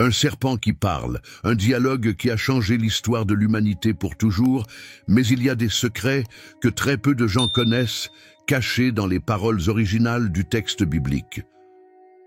Un serpent qui parle, un dialogue qui a changé l'histoire de l'humanité pour toujours, mais il y a des secrets que très peu de gens connaissent, cachés dans les paroles originales du texte biblique.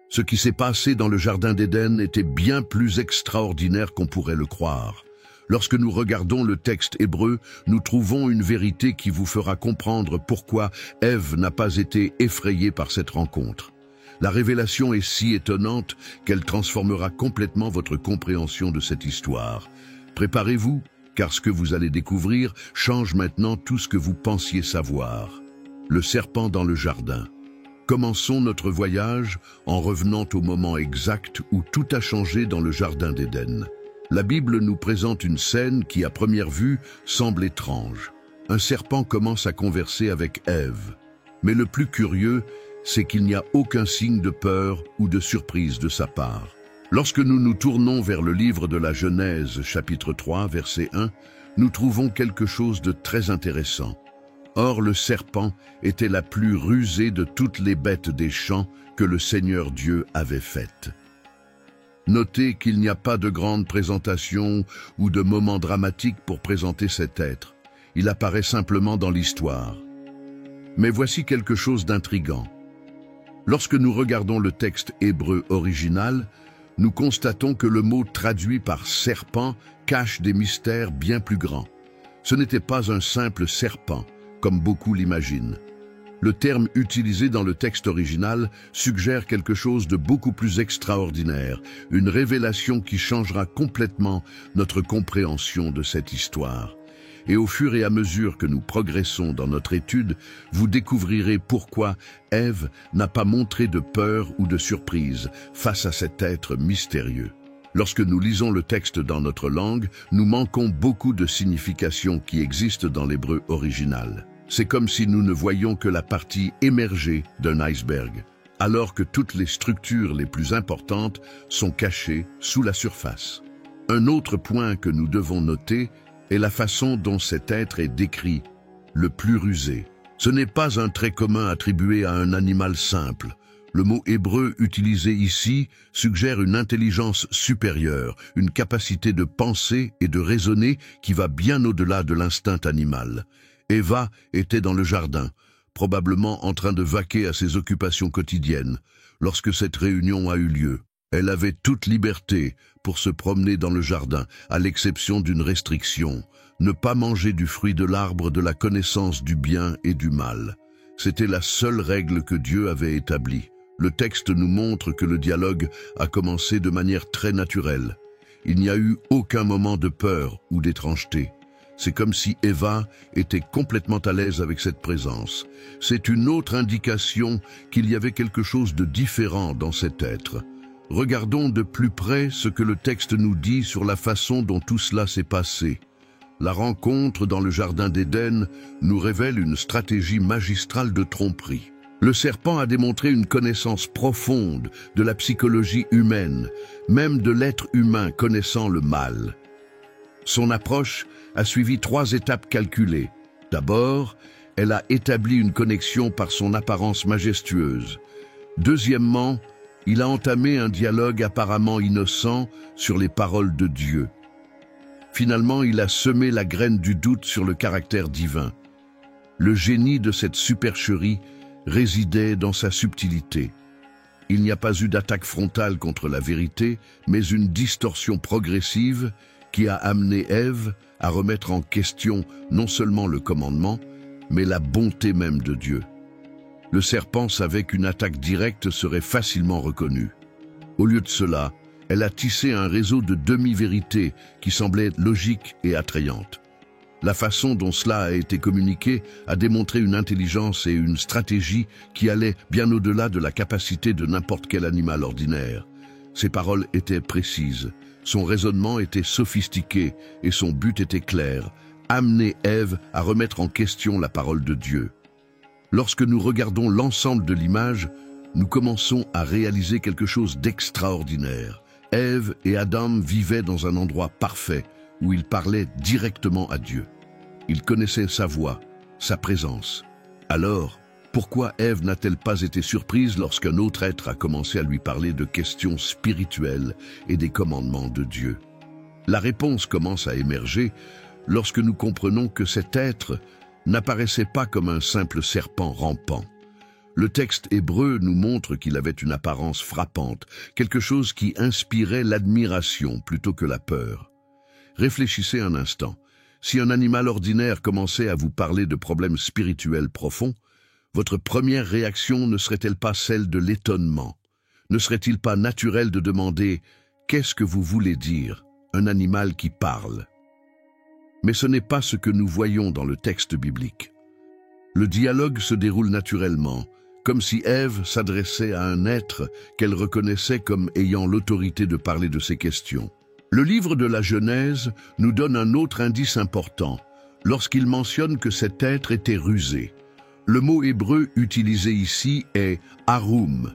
Ce qui s'est passé dans le Jardin d'Éden était bien plus extraordinaire qu'on pourrait le croire. Lorsque nous regardons le texte hébreu, nous trouvons une vérité qui vous fera comprendre pourquoi Ève n'a pas été effrayée par cette rencontre. La révélation est si étonnante qu'elle transformera complètement votre compréhension de cette histoire. Préparez-vous, car ce que vous allez découvrir change maintenant tout ce que vous pensiez savoir. Le serpent dans le jardin. Commençons notre voyage en revenant au moment exact où tout a changé dans le Jardin d'Éden. La Bible nous présente une scène qui, à première vue, semble étrange. Un serpent commence à converser avec Ève. Mais le plus curieux, c'est qu'il n'y a aucun signe de peur ou de surprise de sa part. Lorsque nous nous tournons vers le livre de la Genèse, chapitre 3, verset 1, nous trouvons quelque chose de très intéressant. Or, le serpent était la plus rusée de toutes les bêtes des champs que le Seigneur Dieu avait faites. Notez qu'il n'y a pas de grande présentation ou de moment dramatique pour présenter cet être. Il apparaît simplement dans l'histoire. Mais voici quelque chose d'intriguant. Lorsque nous regardons le texte hébreu original, nous constatons que le mot traduit par « serpent » cache des mystères bien plus grands. Ce n'était pas un simple serpent, comme beaucoup l'imaginent. Le terme utilisé dans le texte original suggère quelque chose de beaucoup plus extraordinaire, une révélation qui changera complètement notre compréhension de cette histoire. Et au fur et à mesure que nous progressons dans notre étude, vous découvrirez pourquoi Ève n'a pas montré de peur ou de surprise face à cet être mystérieux. Lorsque nous lisons le texte dans notre langue, nous manquons beaucoup de significations qui existent dans l'hébreu original. C'est comme si nous ne voyions que la partie émergée d'un iceberg, alors que toutes les structures les plus importantes sont cachées sous la surface. Un autre point que nous devons noter est la façon dont cet être est décrit, le plus rusé. Ce n'est pas un trait commun attribué à un animal simple. Le mot hébreu utilisé ici suggère une intelligence supérieure, une capacité de penser et de raisonner qui va bien au-delà de l'instinct animal. Eva était dans le jardin, probablement en train de vaquer à ses occupations quotidiennes, lorsque cette réunion a eu lieu. Elle avait toute liberté pour se promener dans le jardin, à l'exception d'une restriction, ne pas manger du fruit de l'arbre de la connaissance du bien et du mal. C'était la seule règle que Dieu avait établie. Le texte nous montre que le dialogue a commencé de manière très naturelle. Il n'y a eu aucun moment de peur ou d'étrangeté. C'est comme si Eva était complètement à l'aise avec cette présence. C'est une autre indication qu'il y avait quelque chose de différent dans cet être. Regardons de plus près ce que le texte nous dit sur la façon dont tout cela s'est passé. La rencontre dans le Jardin d'Éden nous révèle une stratégie magistrale de tromperie. Le serpent a démontré une connaissance profonde de la psychologie humaine, même de l'être humain connaissant le mal. Son approche a suivi 3 étapes calculées. D'abord, elle a établi une connexion par son apparence majestueuse. Deuxièmement, il a entamé un dialogue apparemment innocent sur les paroles de Dieu. Finalement, il a semé la graine du doute sur le caractère divin. Le génie de cette supercherie résidait dans sa subtilité. Il n'y a pas eu d'attaque frontale contre la vérité, mais une distorsion progressive qui a amené Ève à remettre en question non seulement le commandement, mais la bonté même de Dieu. Le serpent savait qu'une attaque directe serait facilement reconnue. Au lieu de cela, elle a tissé un réseau de demi-vérités qui semblaient logiques et attrayantes. La façon dont cela a été communiqué a démontré une intelligence et une stratégie qui allaient bien au-delà de la capacité de n'importe quel animal ordinaire. Ses paroles étaient précises, son raisonnement était sophistiqué et son but était clair, amener Ève à remettre en question la parole de Dieu. Lorsque nous regardons l'ensemble de l'image, nous commençons à réaliser quelque chose d'extraordinaire. Ève et Adam vivaient dans un endroit parfait où ils parlaient directement à Dieu. Ils connaissaient sa voix, sa présence. Alors, Pourquoi Ève n'a-t-elle pas été surprise lorsqu'un autre être a commencé à lui parler de questions spirituelles et des commandements de Dieu? La réponse commence à émerger lorsque nous comprenons que cet être n'apparaissait pas comme un simple serpent rampant. Le texte hébreu nous montre qu'il avait une apparence frappante, quelque chose qui inspirait l'admiration plutôt que la peur. Réfléchissez un instant. Si un animal ordinaire commençait à vous parler de problèmes spirituels profonds, votre première réaction ne serait-elle pas celle de l'étonnement? Ne serait-il pas naturel de demander « Qu'est-ce que vous voulez dire, un animal qui parle ?» Mais ce n'est pas ce que nous voyons dans le texte biblique. Le dialogue se déroule naturellement, comme si Ève s'adressait à un être qu'elle reconnaissait comme ayant l'autorité de parler de ces questions. Le livre de la Genèse nous donne un autre indice important, lorsqu'il mentionne que cet être était rusé. Le mot hébreu utilisé ici est « harum »,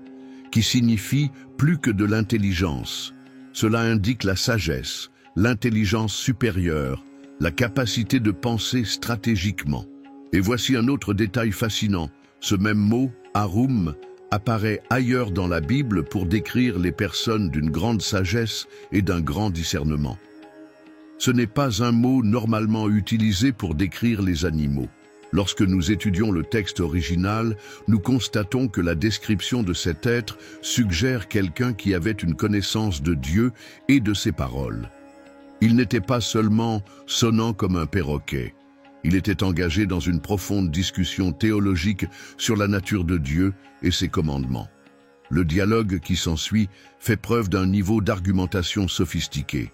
qui signifie plus que de l'intelligence. Cela indique la sagesse, l'intelligence supérieure, la capacité de penser stratégiquement. Et voici un autre détail fascinant. Ce même mot, harum, apparaît ailleurs dans la Bible pour décrire les personnes d'une grande sagesse et d'un grand discernement. Ce n'est pas un mot normalement utilisé pour décrire les animaux. Lorsque nous étudions le texte original, nous constatons que la description de cet être suggère quelqu'un qui avait une connaissance de Dieu et de ses paroles. Il n'était pas seulement sonnant comme un perroquet. Il était engagé dans une profonde discussion théologique sur la nature de Dieu et ses commandements. Le dialogue qui s'ensuit fait preuve d'un niveau d'argumentation sophistiqué.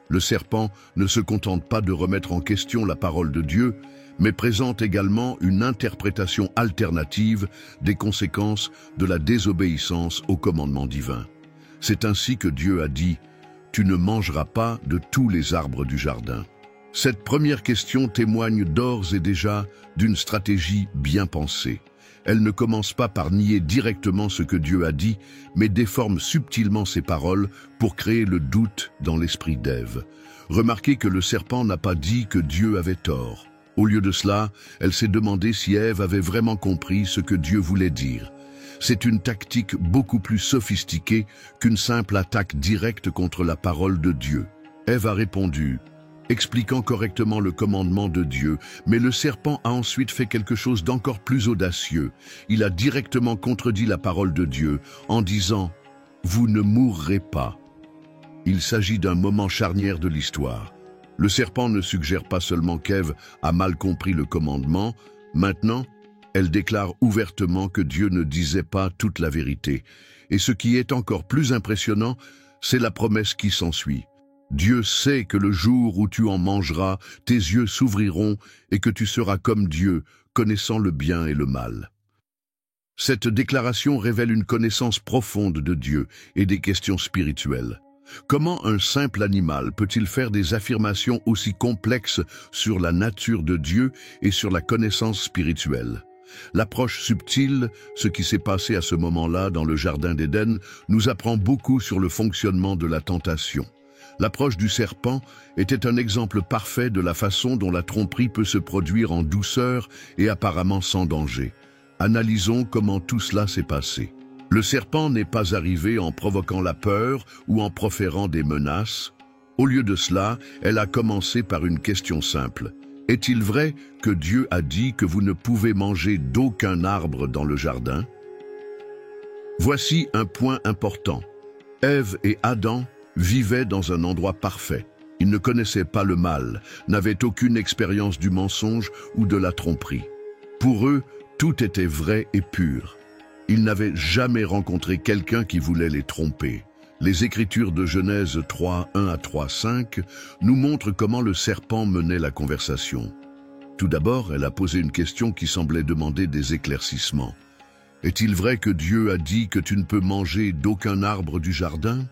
Le serpent ne se contente pas de remettre en question la parole de Dieu, mais présente également une interprétation alternative des conséquences de la désobéissance au commandement divin. C'est ainsi que Dieu a dit « Tu ne mangeras pas de tous les arbres du jardin ». Cette première question témoigne d'ores et déjà d'une stratégie bien pensée. Elle ne commence pas par nier directement ce que Dieu a dit, mais déforme subtilement ses paroles pour créer le doute dans l'esprit d'Ève. Remarquez que le serpent n'a pas dit que Dieu avait tort. Au lieu de cela, elle s'est demandé si Ève avait vraiment compris ce que Dieu voulait dire. C'est une tactique beaucoup plus sophistiquée qu'une simple attaque directe contre la parole de Dieu. Ève a répondu, expliquant correctement le commandement de Dieu, mais le serpent a ensuite fait quelque chose d'encore plus audacieux. Il a directement contredit la parole de Dieu en disant « Vous ne mourrez pas ». Il s'agit d'un moment charnière de l'histoire. Le serpent ne suggère pas seulement qu'Ève a mal compris le commandement, maintenant, elle déclare ouvertement que Dieu ne disait pas toute la vérité. Et ce qui est encore plus impressionnant, c'est la promesse qui s'ensuit. Dieu sait que le jour où tu en mangeras, tes yeux s'ouvriront et que tu seras comme Dieu, connaissant le bien et le mal. Cette déclaration révèle une connaissance profonde de Dieu et des questions spirituelles. Comment un simple animal peut-il faire des affirmations aussi complexes sur la nature de Dieu et sur la connaissance spirituelle? L'approche subtile, ce qui s'est passé à ce moment-là dans le Jardin d'Éden, nous apprend beaucoup sur le fonctionnement de la tentation. L'approche du serpent était un exemple parfait de la façon dont la tromperie peut se produire en douceur et apparemment sans danger. Analysons comment tout cela s'est passé. Le serpent n'est pas arrivé en provoquant la peur ou en proférant des menaces. Au lieu de cela, elle a commencé par une question simple. Est-il vrai que Dieu a dit que vous ne pouvez manger d'aucun arbre dans le jardin? Voici un point important. Ève et Adam vivaient dans un endroit parfait. Ils ne connaissaient pas le mal, n'avaient aucune expérience du mensonge ou de la tromperie. Pour eux, tout était vrai et pur. Ils n'avaient jamais rencontré quelqu'un qui voulait les tromper. Les Écritures de Genèse 3, 1 à 3, 5 nous montrent comment le serpent menait la conversation. Tout d'abord, elle a posé une question qui semblait demander des éclaircissements. Est-il vrai que Dieu a dit que tu ne peux manger d'aucun arbre du jardin?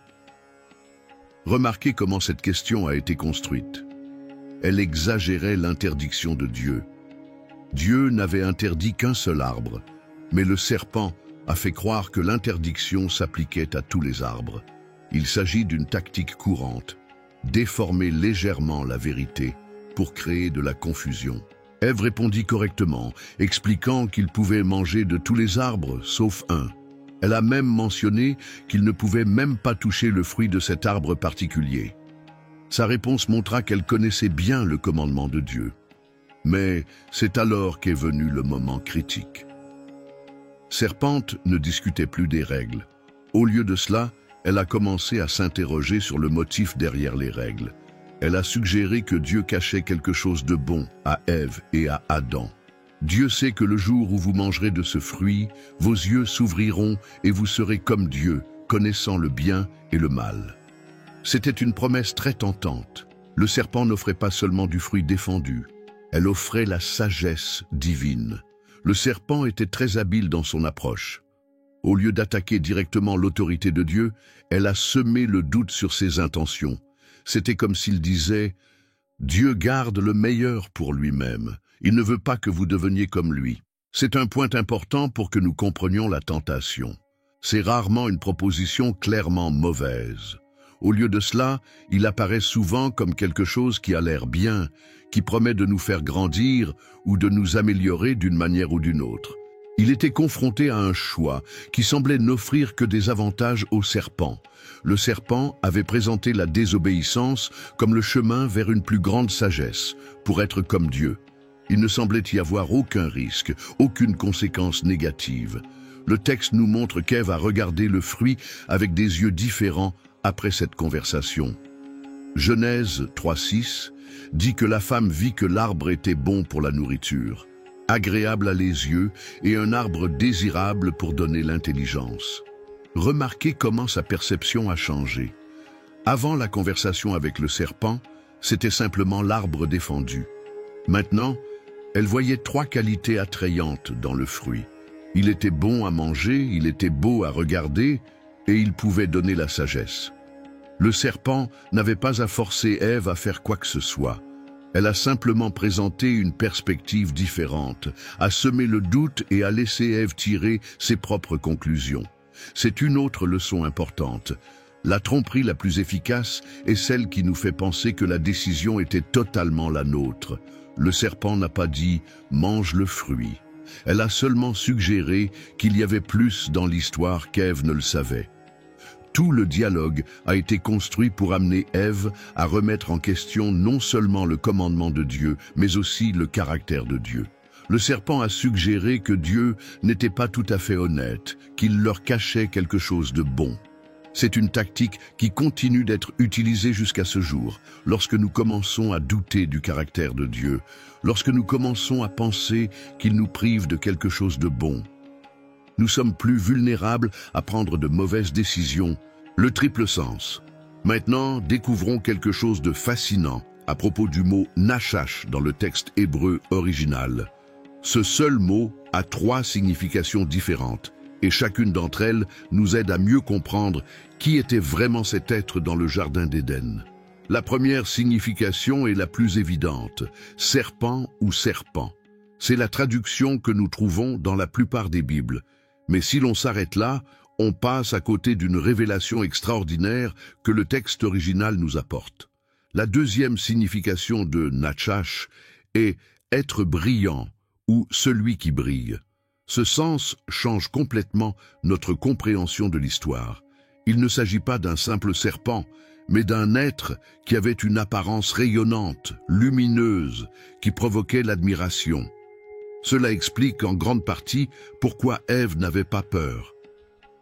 Remarquez comment cette question a été construite. Elle exagérait l'interdiction de Dieu. Dieu n'avait interdit qu'un seul arbre, mais le serpent a fait croire que l'interdiction s'appliquait à tous les arbres. Il s'agit d'une tactique courante, déformer légèrement la vérité pour créer de la confusion. Ève répondit correctement, expliquant qu'il pouvait manger de tous les arbres, sauf un. Elle a même mentionné qu'il ne pouvait même pas toucher le fruit de cet arbre particulier. Sa réponse montra qu'elle connaissait bien le commandement de Dieu. Mais c'est alors qu'est venu le moment critique. Serpente ne discutait plus des règles. Au lieu de cela, elle a commencé à s'interroger sur le motif derrière les règles. Elle a suggéré que Dieu cachait quelque chose de bon à Ève et à Adam. Dieu sait que le jour où vous mangerez de ce fruit, vos yeux s'ouvriront et vous serez comme Dieu, connaissant le bien et le mal. C'était une promesse très tentante. Le serpent n'offrait pas seulement du fruit défendu, elle offrait la sagesse divine. Le serpent était très habile dans son approche. Au lieu d'attaquer directement l'autorité de Dieu, elle a semé le doute sur ses intentions. C'était comme s'il disait « Dieu garde le meilleur pour lui-même. Il ne veut pas que vous deveniez comme lui. » C'est un point important pour que nous comprenions la tentation. C'est rarement une proposition clairement mauvaise. Au lieu de cela, il apparaît souvent comme quelque chose qui a l'air bien, qui promet de nous faire grandir ou de nous améliorer d'une manière ou d'une autre. Il était confronté à un choix qui semblait n'offrir que des avantages au serpent. Le serpent avait présenté la désobéissance comme le chemin vers une plus grande sagesse, pour être comme Dieu. Il ne semblait y avoir aucun risque, aucune conséquence négative. Le texte nous montre qu'Ève a regardé le fruit avec des yeux différents après cette conversation. Genèse 3:6 dit que la femme vit que l'arbre était bon pour la nourriture, agréable à les yeux et un arbre désirable pour donner l'intelligence. Remarquez comment sa perception a changé. Avant la conversation avec le serpent, c'était simplement l'arbre défendu. Maintenant, elle voyait 3 qualités attrayantes dans le fruit. Il était bon à manger, il était beau à regarder et il pouvait donner la sagesse. Le serpent n'avait pas à forcer Ève à faire quoi que ce soit. Elle a simplement présenté une perspective différente, a semé le doute et a laissé Ève tirer ses propres conclusions. C'est une autre leçon importante. La tromperie la plus efficace est celle qui nous fait penser que la décision était totalement la nôtre. Le serpent n'a pas dit « mange le fruit ». Elle a seulement suggéré qu'il y avait plus dans l'histoire qu'Ève ne le savait. Tout le dialogue a été construit pour amener Ève à remettre en question non seulement le commandement de Dieu, mais aussi le caractère de Dieu. Le serpent a suggéré que Dieu n'était pas tout à fait honnête, qu'il leur cachait quelque chose de bon. C'est une tactique qui continue d'être utilisée jusqu'à ce jour, lorsque nous commençons à douter du caractère de Dieu, lorsque nous commençons à penser qu'il nous prive de quelque chose de bon. Nous sommes plus vulnérables à prendre de mauvaises décisions, le triple sens. Maintenant, découvrons quelque chose de fascinant à propos du mot « nachash » dans le texte hébreu original. Ce seul mot a 3 significations différentes, et chacune d'entre elles nous aide à mieux comprendre qui était vraiment cet être dans le jardin d'Éden. La première signification est la plus évidente, serpent ou serpent. C'est la traduction que nous trouvons dans la plupart des Bibles. Mais si l'on s'arrête là, on passe à côté d'une révélation extraordinaire que le texte original nous apporte. La deuxième signification de nachash est être brillant ou celui qui brille. Ce sens change complètement notre compréhension de l'histoire. Il ne s'agit pas d'un simple serpent, mais d'un être qui avait une apparence rayonnante, lumineuse, qui provoquait l'admiration. Cela explique en grande partie pourquoi Ève n'avait pas peur.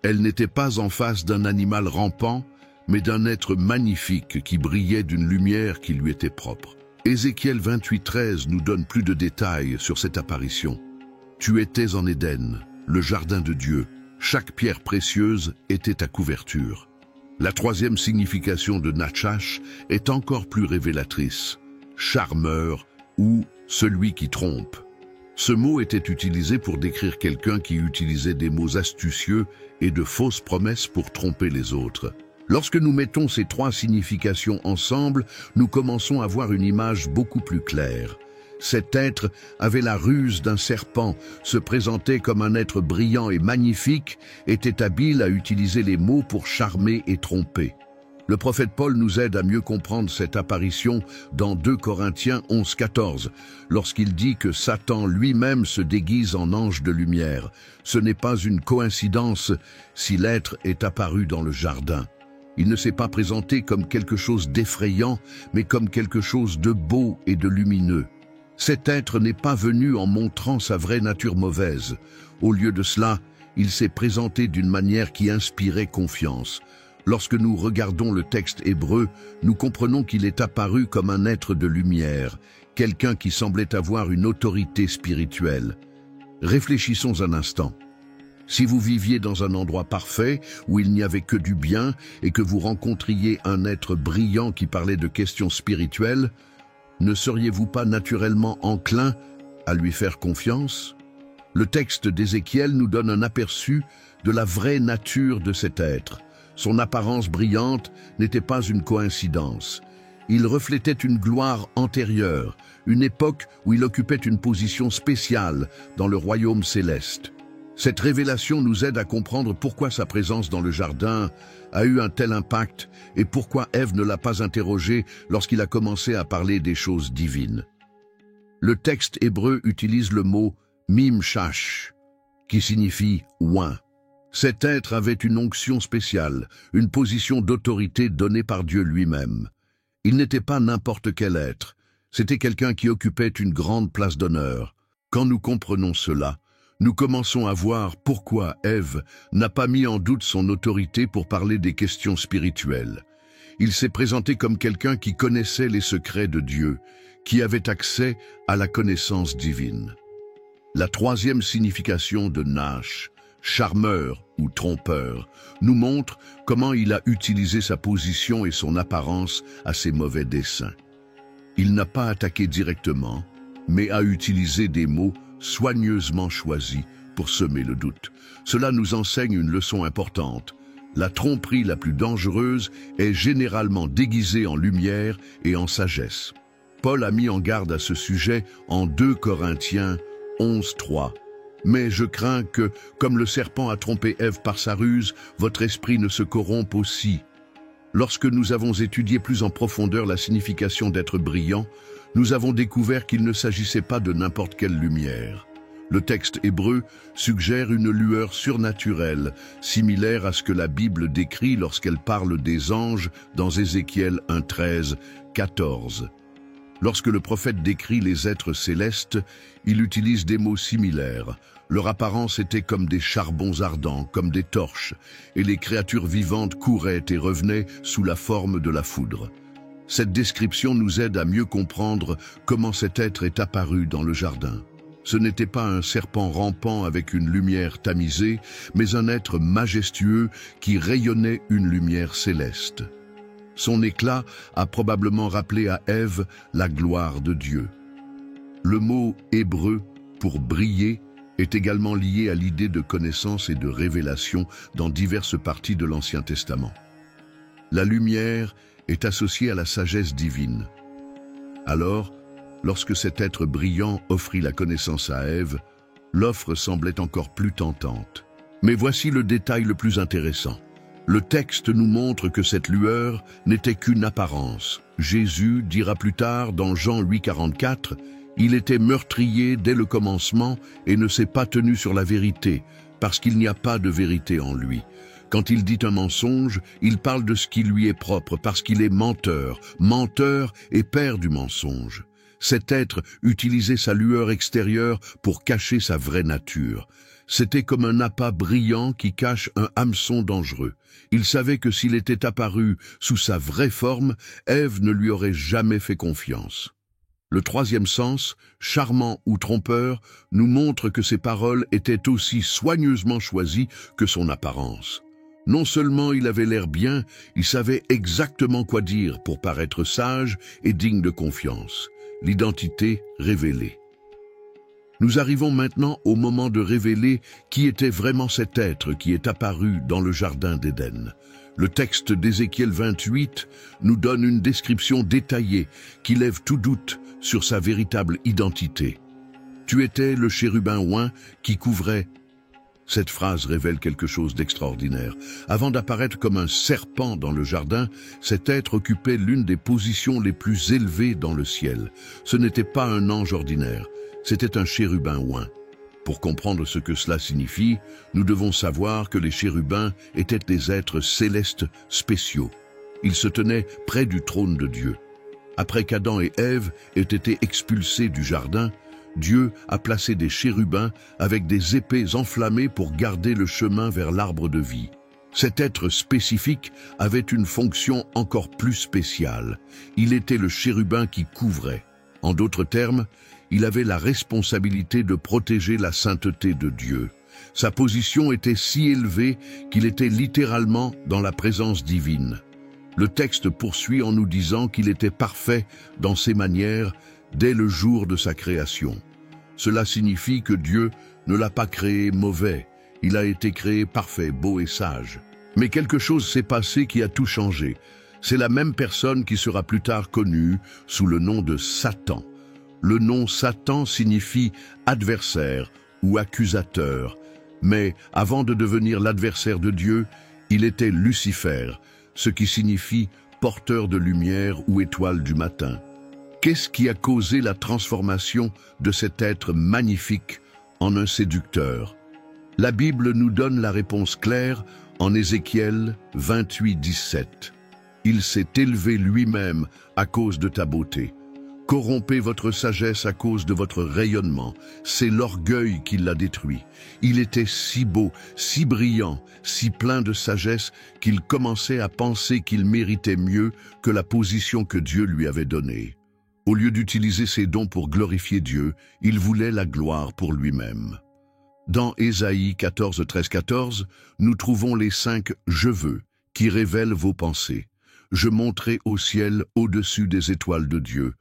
Elle n'était pas en face d'un animal rampant, mais d'un être magnifique qui brillait d'une lumière qui lui était propre. Ézéchiel 28:13 nous donne plus de détails sur cette apparition. « Tu étais en Éden, le jardin de Dieu. Chaque pierre précieuse était ta couverture. » La troisième signification de nachash est encore plus révélatrice. Charmeur ou celui qui trompe. Ce mot était utilisé pour décrire quelqu'un qui utilisait des mots astucieux et de fausses promesses pour tromper les autres. Lorsque nous mettons ces 3 significations ensemble, nous commençons à voir une image beaucoup plus claire. Cet être avait la ruse d'un serpent, se présentait comme un être brillant et magnifique, était habile à utiliser les mots pour charmer et tromper. Le prophète Paul nous aide à mieux comprendre cette apparition dans 2 Corinthiens 11-14, lorsqu'il dit que Satan lui-même se déguise en ange de lumière. Ce n'est pas une coïncidence si l'être est apparu dans le jardin. Il ne s'est pas présenté comme quelque chose d'effrayant, mais comme quelque chose de beau et de lumineux. Cet être n'est pas venu en montrant sa vraie nature mauvaise. Au lieu de cela, il s'est présenté d'une manière qui inspirait confiance. Lorsque nous regardons le texte hébreu, nous comprenons qu'il est apparu comme un être de lumière, quelqu'un qui semblait avoir une autorité spirituelle. Réfléchissons un instant. Si vous viviez dans un endroit parfait, où il n'y avait que du bien, et que vous rencontriez un être brillant qui parlait de questions spirituelles, ne seriez-vous pas naturellement enclin à lui faire confiance? Le texte d'Ézéchiel nous donne un aperçu de la vraie nature de cet être. Son apparence brillante n'était pas une coïncidence. Il reflétait une gloire antérieure, une époque où il occupait une position spéciale dans le royaume céleste. Cette révélation nous aide à comprendre pourquoi sa présence dans le jardin a eu un tel impact et pourquoi Ève ne l'a pas interrogé lorsqu'il a commencé à parler des choses divines. Le texte hébreu utilise le mot « mimchash » qui signifie « oint ». Cet être avait une onction spéciale, une position d'autorité donnée par Dieu lui-même. Il n'était pas n'importe quel être, c'était quelqu'un qui occupait une grande place d'honneur. Quand nous comprenons cela, nous commençons à voir pourquoi Ève n'a pas mis en doute son autorité pour parler des questions spirituelles. Il s'est présenté comme quelqu'un qui connaissait les secrets de Dieu, qui avait accès à la connaissance divine. La troisième signification de Nash, charmeur ou trompeur, nous montre comment il a utilisé sa position et son apparence à ses mauvais desseins. Il n'a pas attaqué directement, mais a utilisé des mots soigneusement choisis pour semer le doute. Cela nous enseigne une leçon importante. La tromperie la plus dangereuse est généralement déguisée en lumière et en sagesse. Paul a mis en garde à ce sujet en 2 Corinthiens 11-3. Mais je crains que, comme le serpent a trompé Ève par sa ruse, votre esprit ne se corrompe aussi. Lorsque nous avons étudié plus en profondeur la signification d'être brillant, nous avons découvert qu'il ne s'agissait pas de n'importe quelle lumière. Le texte hébreu suggère une lueur surnaturelle, similaire à ce que la Bible décrit lorsqu'elle parle des anges dans Ézéchiel 1:13-14. Lorsque le prophète décrit les êtres célestes, il utilise des mots similaires. Leur apparence était comme des charbons ardents, comme des torches, et les créatures vivantes couraient et revenaient sous la forme de la foudre. Cette description nous aide à mieux comprendre comment cet être est apparu dans le jardin. Ce n'était pas un serpent rampant avec une lumière tamisée, mais un être majestueux qui rayonnait une lumière céleste. Son éclat a probablement rappelé à Ève la gloire de Dieu. Le mot hébreu pour briller est également lié à l'idée de connaissance et de révélation dans diverses parties de l'Ancien Testament. La lumière est associée à la sagesse divine. Alors, lorsque cet être brillant offrit la connaissance à Ève, l'offre semblait encore plus tentante. Mais voici le détail le plus intéressant. Le texte nous montre que cette lueur n'était qu'une apparence. Jésus dira plus tard dans Jean 8:44, « Il était meurtrier dès le commencement et ne s'est pas tenu sur la vérité, parce qu'il n'y a pas de vérité en lui. Quand il dit un mensonge, il parle de ce qui lui est propre, parce qu'il est menteur, menteur et père du mensonge. » Cet être utilisait sa lueur extérieure pour cacher sa vraie nature. C'était comme un appât brillant qui cache un hameçon dangereux. Il savait que s'il était apparu sous sa vraie forme, Ève ne lui aurait jamais fait confiance. Le troisième sens, charmant ou trompeur, nous montre que ses paroles étaient aussi soigneusement choisies que son apparence. Non seulement il avait l'air bien, il savait exactement quoi dire pour paraître sage et digne de confiance. L'identité révélée. Nous arrivons maintenant au moment de révéler qui était vraiment cet être qui est apparu dans le jardin d'Éden. Le texte d'Ézéchiel 28 nous donne une description détaillée qui lève tout doute sur sa véritable identité. Tu étais le chérubin oint qui couvrait. Cette phrase révèle quelque chose d'extraordinaire. Avant d'apparaître comme un serpent dans le jardin, cet être occupait l'une des positions les plus élevées dans le ciel. Ce n'était pas un ange ordinaire, c'était un chérubin oint. Pour comprendre ce que cela signifie, nous devons savoir que les chérubins étaient des êtres célestes spéciaux. Ils se tenaient près du trône de Dieu. Après qu'Adam et Ève aient été expulsés du jardin, Dieu a placé des chérubins avec des épées enflammées pour garder le chemin vers l'arbre de vie. Cet être spécifique avait une fonction encore plus spéciale. Il était le chérubin qui couvrait. En d'autres termes, il avait la responsabilité de protéger la sainteté de Dieu. Sa position était si élevée qu'il était littéralement dans la présence divine. Le texte poursuit en nous disant qu'il était parfait dans ses manières dès le jour de sa création. Cela signifie que Dieu ne l'a pas créé mauvais, il a été créé parfait, beau et sage. Mais quelque chose s'est passé qui a tout changé. C'est la même personne qui sera plus tard connue sous le nom de Satan. Le nom Satan signifie adversaire ou accusateur, mais avant de devenir l'adversaire de Dieu, il était Lucifer, ce qui signifie porteur de lumière ou étoile du matin. Qu'est-ce qui a causé la transformation de cet être magnifique en un séducteur? La Bible nous donne la réponse claire en Ézéchiel 28:17. Il s'est élevé lui-même à cause de ta beauté. Corrompez votre sagesse à cause de votre rayonnement. C'est l'orgueil qui l'a détruit. Il était si beau, si brillant, si plein de sagesse qu'il commençait à penser qu'il méritait mieux que la position que Dieu lui avait donnée. Au lieu d'utiliser ses dons pour glorifier Dieu, il voulait la gloire pour lui-même. Dans Ésaïe 14:13-14, nous trouvons les 5 « je veux » qui révèlent vos pensées. Je monterai au ciel au-dessus des étoiles de Dieu.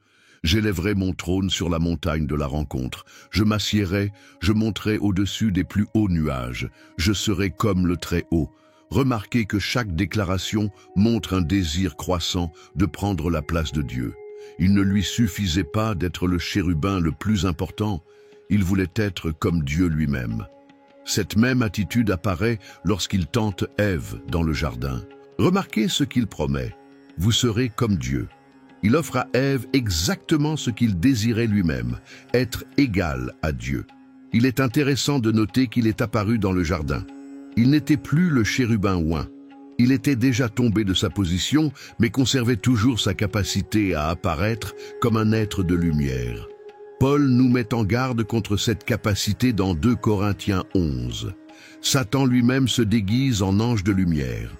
J'élèverai mon trône sur la montagne de la rencontre. Je m'assiérai, je monterai au-dessus des plus hauts nuages. Je serai comme le Très-Haut. Remarquez que chaque déclaration montre un désir croissant de prendre la place de Dieu. Il ne lui suffisait pas d'être le chérubin le plus important, il voulait être comme Dieu lui-même. Cette même attitude apparaît lorsqu'il tente Ève dans le jardin. Remarquez ce qu'il promet, vous serez comme Dieu. Il offre à Ève exactement ce qu'il désirait lui-même, être égal à Dieu. Il est intéressant de noter qu'il est apparu dans le jardin. Il n'était plus le chérubin oint. Il était déjà tombé de sa position, mais conservait toujours sa capacité à apparaître comme un être de lumière. Paul nous met en garde contre cette capacité dans 2 Corinthiens 11. Satan lui-même se déguise en ange de lumière.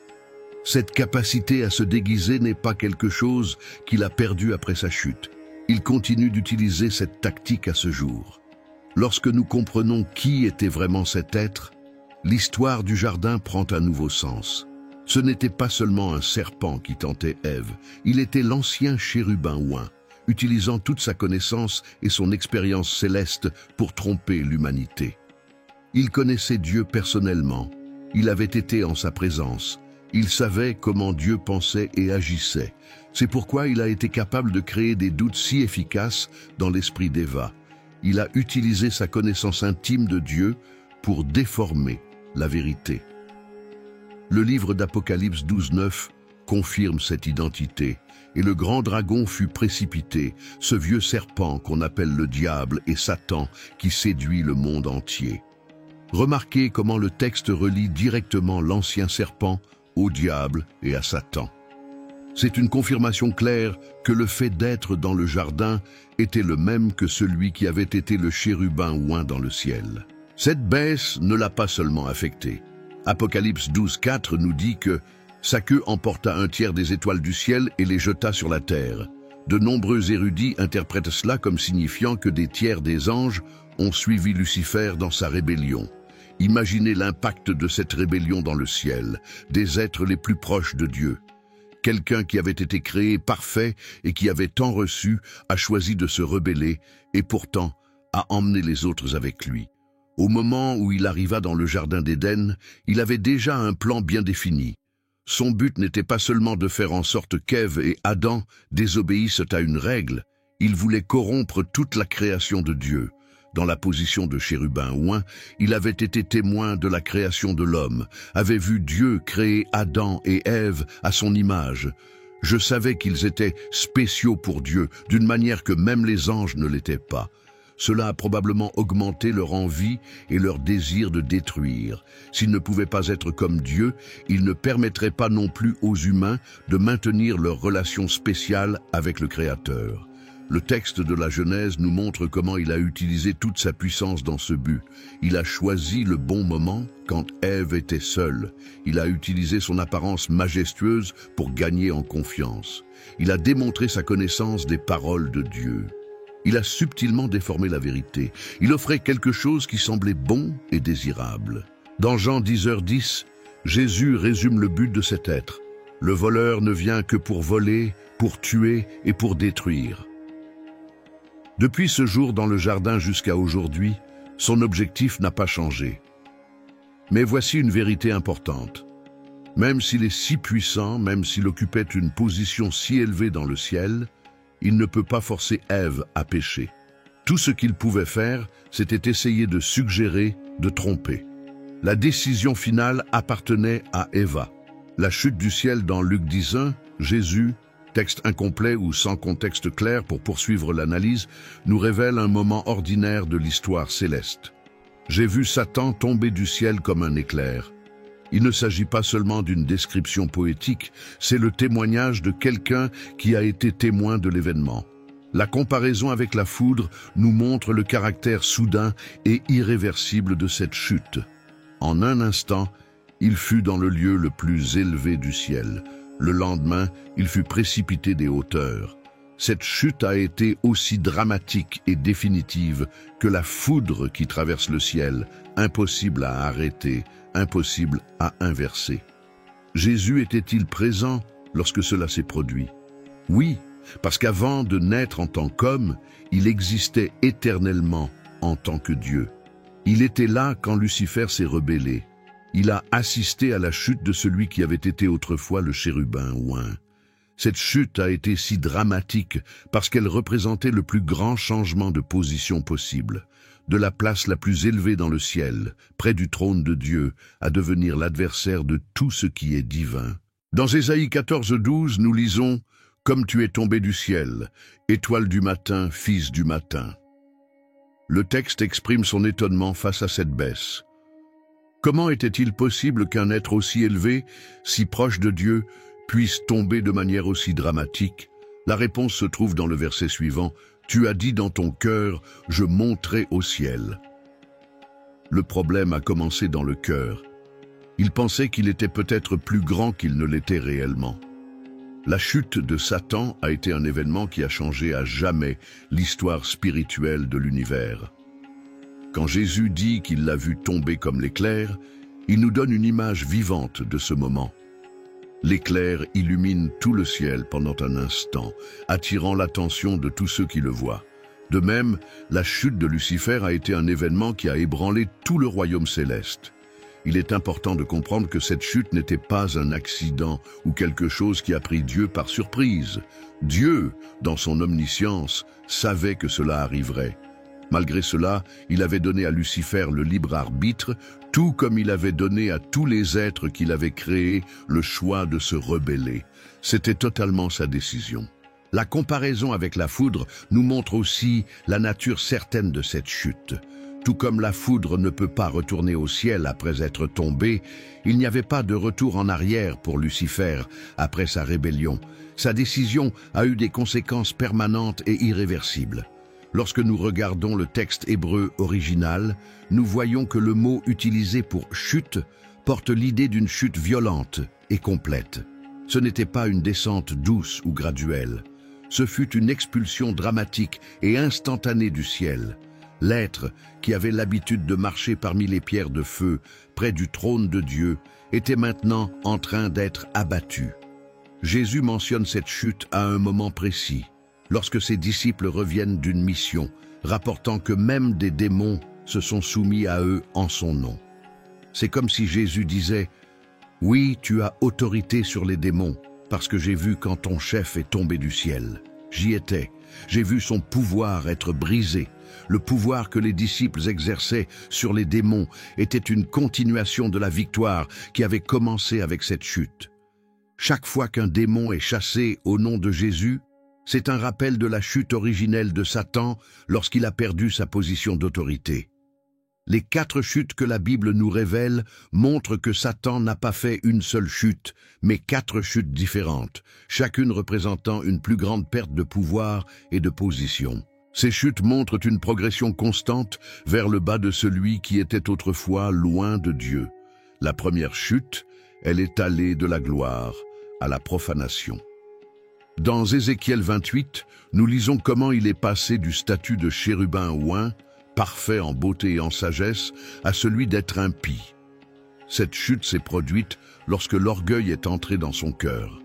Cette capacité à se déguiser n'est pas quelque chose qu'il a perdu après sa chute. Il continue d'utiliser cette tactique à ce jour. Lorsque nous comprenons qui était vraiment cet être, l'histoire du jardin prend un nouveau sens. Ce n'était pas seulement un serpent qui tentait Ève, il était l'ancien chérubin oint, utilisant toute sa connaissance et son expérience céleste pour tromper l'humanité. Il connaissait Dieu personnellement, il avait été en sa présence, il savait comment Dieu pensait et agissait. C'est pourquoi il a été capable de créer des doutes si efficaces dans l'esprit d'Eva. Il a utilisé sa connaissance intime de Dieu pour déformer la vérité. Le livre d'Apocalypse 12:9 confirme cette identité, et le grand dragon fut précipité, ce vieux serpent qu'on appelle le diable et Satan qui séduit le monde entier. Remarquez comment le texte relie directement l'ancien serpent au diable et à Satan. C'est une confirmation claire que le fait d'être dans le jardin était le même que celui qui avait été le chérubin oint dans le ciel. Cette baisse ne l'a pas seulement affecté. Apocalypse 12:4 nous dit que sa queue emporta 1/3 des étoiles du ciel et les jeta sur la terre. De nombreux érudits interprètent cela comme signifiant que des tiers des anges ont suivi Lucifer dans sa rébellion. Imaginez l'impact de cette rébellion dans le ciel, des êtres les plus proches de Dieu. Quelqu'un qui avait été créé parfait et qui avait tant reçu a choisi de se rebeller et pourtant a emmené les autres avec lui. Au moment où il arriva dans le jardin d'Éden, il avait déjà un plan bien défini. Son but n'était pas seulement de faire en sorte qu'Ève et Adam désobéissent à une règle, il voulait corrompre toute la création de Dieu. Dans la position de chérubin oint, il avait été témoin de la création de l'homme, avait vu Dieu créer Adam et Ève à son image. Je savais qu'ils étaient spéciaux pour Dieu, d'une manière que même les anges ne l'étaient pas. Cela a probablement augmenté leur envie et leur désir de détruire. S'ils ne pouvaient pas être comme Dieu, ils ne permettraient pas non plus aux humains de maintenir leur relation spéciale avec le Créateur. Le texte de la Genèse nous montre comment il a utilisé toute sa puissance dans ce but. Il a choisi le bon moment quand Ève était seule. Il a utilisé son apparence majestueuse pour gagner en confiance. Il a démontré sa connaissance des paroles de Dieu. Il a subtilement déformé la vérité. Il offrait quelque chose qui semblait bon et désirable. Dans Jean 10h10, Jésus résume le but de cet être. Le voleur ne vient que pour voler, pour tuer et pour détruire. Depuis ce jour dans le jardin jusqu'à aujourd'hui, son objectif n'a pas changé. Mais voici une vérité importante. Même s'il est si puissant, même s'il occupait une position si élevée dans le ciel, il ne peut pas forcer Ève à pécher. Tout ce qu'il pouvait faire, c'était essayer de suggérer, de tromper. La décision finale appartenait à Eva. La chute du ciel dans Luc 10:1, Jésus, texte incomplet ou sans contexte clair pour poursuivre l'analyse, nous révèle un moment ordinaire de l'histoire céleste. J'ai vu Satan tomber du ciel comme un éclair. Il ne s'agit pas seulement d'une description poétique, c'est le témoignage de quelqu'un qui a été témoin de l'événement. La comparaison avec la foudre nous montre le caractère soudain et irréversible de cette chute. En un instant, il fut dans le lieu le plus élevé du ciel. Le lendemain, il fut précipité des hauteurs. Cette chute a été aussi dramatique et définitive que la foudre qui traverse le ciel, impossible à arrêter, impossible à inverser. Jésus était-il présent lorsque cela s'est produit? Oui, parce qu'avant de naître en tant qu'homme, il existait éternellement en tant que Dieu. Il était là quand Lucifer s'est rebellé. Il a assisté à la chute de celui qui avait été autrefois le chérubin oint. Cette chute a été si dramatique parce qu'elle représentait le plus grand changement de position possible, de la place la plus élevée dans le ciel, près du trône de Dieu, à devenir l'adversaire de tout ce qui est divin. Dans Ésaïe 14:12, nous lisons « Comme tu es tombé du ciel, étoile du matin, fils du matin ». Le texte exprime son étonnement face à cette baisse. Comment était-il possible qu'un être aussi élevé, si proche de Dieu, puisse tomber de manière aussi dramatique? La réponse se trouve dans le verset suivant. « Tu as dit dans ton cœur, je monterai au ciel. » Le problème a commencé dans le cœur. Il pensait qu'il était peut-être plus grand qu'il ne l'était réellement. La chute de Satan a été un événement qui a changé à jamais l'histoire spirituelle de l'univers. Quand Jésus dit qu'il l'a vu tomber comme l'éclair, il nous donne une image vivante de ce moment. L'éclair illumine tout le ciel pendant un instant, attirant l'attention de tous ceux qui le voient. De même, la chute de Lucifer a été un événement qui a ébranlé tout le royaume céleste. Il est important de comprendre que cette chute n'était pas un accident ou quelque chose qui a pris Dieu par surprise. Dieu, dans son omniscience, savait que cela arriverait. Malgré cela, il avait donné à Lucifer le libre arbitre, tout comme il avait donné à tous les êtres qu'il avait créés le choix de se rebeller. C'était totalement sa décision. La comparaison avec la foudre nous montre aussi la nature certaine de cette chute. Tout comme la foudre ne peut pas retourner au ciel après être tombée, il n'y avait pas de retour en arrière pour Lucifer après sa rébellion. Sa décision a eu des conséquences permanentes et irréversibles. Lorsque nous regardons le texte hébreu original, nous voyons que le mot utilisé pour « chute » porte l'idée d'une chute violente et complète. Ce n'était pas une descente douce ou graduelle. Ce fut une expulsion dramatique et instantanée du ciel. L'être, qui avait l'habitude de marcher parmi les pierres de feu, près du trône de Dieu, était maintenant en train d'être abattu. Jésus mentionne cette chute à un moment précis, lorsque ses disciples reviennent d'une mission, rapportant que même des démons se sont soumis à eux en son nom. C'est comme si Jésus disait « Oui, tu as autorité sur les démons, parce que j'ai vu quand ton chef est tombé du ciel. J'y étais, j'ai vu son pouvoir être brisé, Le pouvoir que les disciples exerçaient sur les démons était une continuation de la victoire qui avait commencé avec cette chute. Chaque fois qu'un démon est chassé au nom de Jésus, c'est un rappel de la chute originelle de Satan lorsqu'il a perdu sa position d'autorité. Les 4 chutes que la Bible nous révèle montrent que Satan n'a pas fait une seule chute, mais 4 chutes différentes, chacune représentant une plus grande perte de pouvoir et de position. Ces chutes montrent une progression constante vers le bas de celui qui était autrefois loin de Dieu. La première chute, elle est allée de la gloire à la profanation. Dans Ézéchiel 28, nous lisons comment il est passé du statut de chérubin oint, parfait en beauté et en sagesse, à celui d'être impie. Cette chute s'est produite lorsque l'orgueil est entré dans son cœur.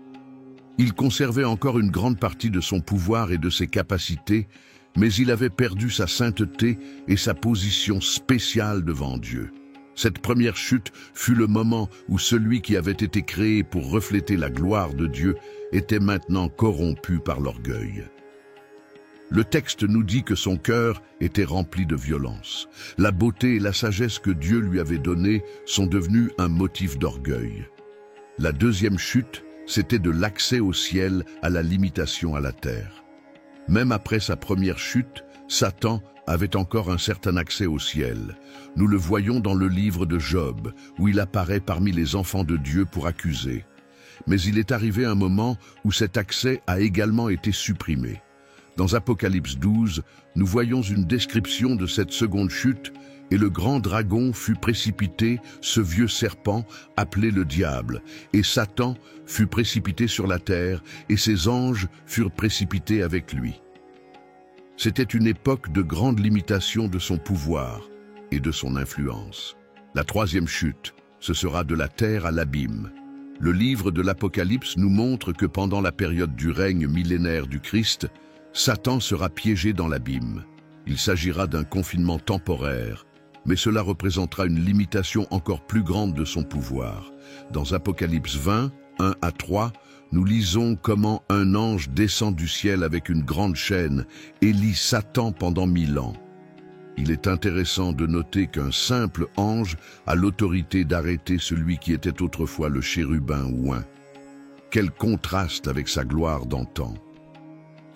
Il conservait encore une grande partie de son pouvoir et de ses capacités, mais il avait perdu sa sainteté et sa position spéciale devant Dieu. Cette première chute fut le moment où celui qui avait été créé pour refléter la gloire de Dieu était maintenant corrompu par l'orgueil. Le texte nous dit que son cœur était rempli de violence. La beauté et la sagesse que Dieu lui avait données sont devenues un motif d'orgueil. La deuxième chute, c'était de l'accès au ciel à la limitation à la terre. Même après sa première chute, Satan avait encore un certain accès au ciel. Nous le voyons dans le livre de Job, où il apparaît parmi les enfants de Dieu pour accuser. Mais il est arrivé un moment où cet accès a également été supprimé. Dans Apocalypse 12, nous voyons une description de cette seconde chute, et le grand dragon fut précipité, ce vieux serpent appelé le diable, et Satan fut précipité sur la terre, et ses anges furent précipités avec lui. C'était une époque de grande limitation de son pouvoir et de son influence. La troisième chute, ce sera de la terre à l'abîme. Le livre de l'Apocalypse nous montre que pendant la période du règne millénaire du Christ, Satan sera piégé dans l'abîme. Il s'agira d'un confinement temporaire, mais cela représentera une limitation encore plus grande de son pouvoir. Dans Apocalypse 20, 1 à 3, nous lisons comment un ange descend du ciel avec une grande chaîne et lie Satan pendant 1000 ans. Il est intéressant de noter qu'un simple ange a l'autorité d'arrêter celui qui était autrefois le chérubin oint. Quel contraste avec sa gloire d'antan!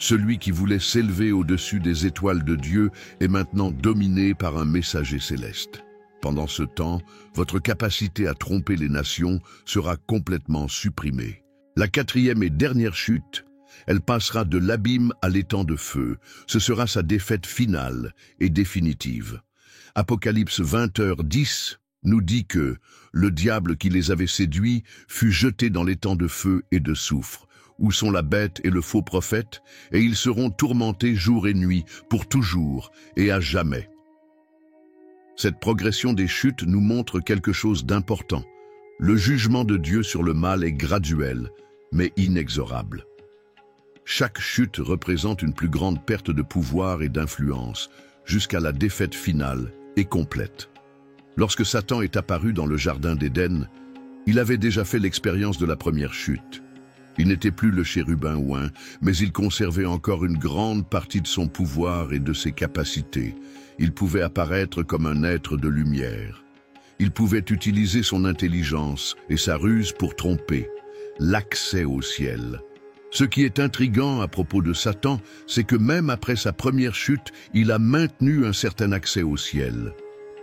Celui qui voulait s'élever au-dessus des étoiles de Dieu est maintenant dominé par un messager céleste. Pendant ce temps, votre capacité à tromper les nations sera complètement supprimée. La quatrième et dernière chute, elle passera de l'abîme à l'étang de feu. Ce sera sa défaite finale et définitive. Apocalypse 20h10 nous dit que le diable qui les avait séduits fut jeté dans l'étang de feu et de soufre, où sont la bête et le faux prophète, et ils seront tourmentés jour et nuit, pour toujours et à jamais. Cette progression des chutes nous montre quelque chose d'important. Le jugement de Dieu sur le mal est graduel, mais inexorable. Chaque chute représente une plus grande perte de pouvoir et d'influence, jusqu'à la défaite finale et complète. Lorsque Satan est apparu dans le jardin d'Éden, il avait déjà fait l'expérience de la première chute. Il n'était plus le chérubin oint, mais il conservait encore une grande partie de son pouvoir et de ses capacités. Il pouvait apparaître comme un être de lumière. Il pouvait utiliser son intelligence et sa ruse pour tromper. L'accès au ciel. Ce qui est intriguant à propos de Satan, c'est que même après sa première chute, il a maintenu un certain accès au ciel.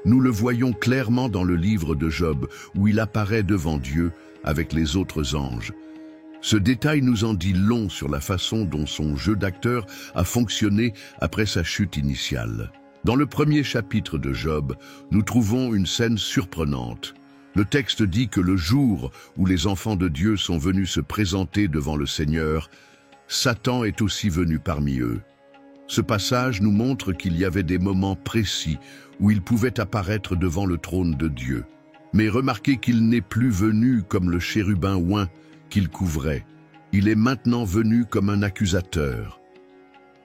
Nous le voyons clairement dans le livre de Job, où il apparaît devant Dieu avec les autres anges. Ce détail nous en dit long sur la façon dont son jeu d'acteur a fonctionné après sa chute initiale. Dans le premier chapitre de Job, nous trouvons une scène surprenante. Le texte dit que le jour où les enfants de Dieu sont venus se présenter devant le Seigneur, Satan est aussi venu parmi eux. Ce passage nous montre qu'il y avait des moments précis où il pouvait apparaître devant le trône de Dieu. Mais remarquez qu'il n'est plus venu comme le chérubin oint qu'il couvrait. Il est maintenant venu comme un accusateur.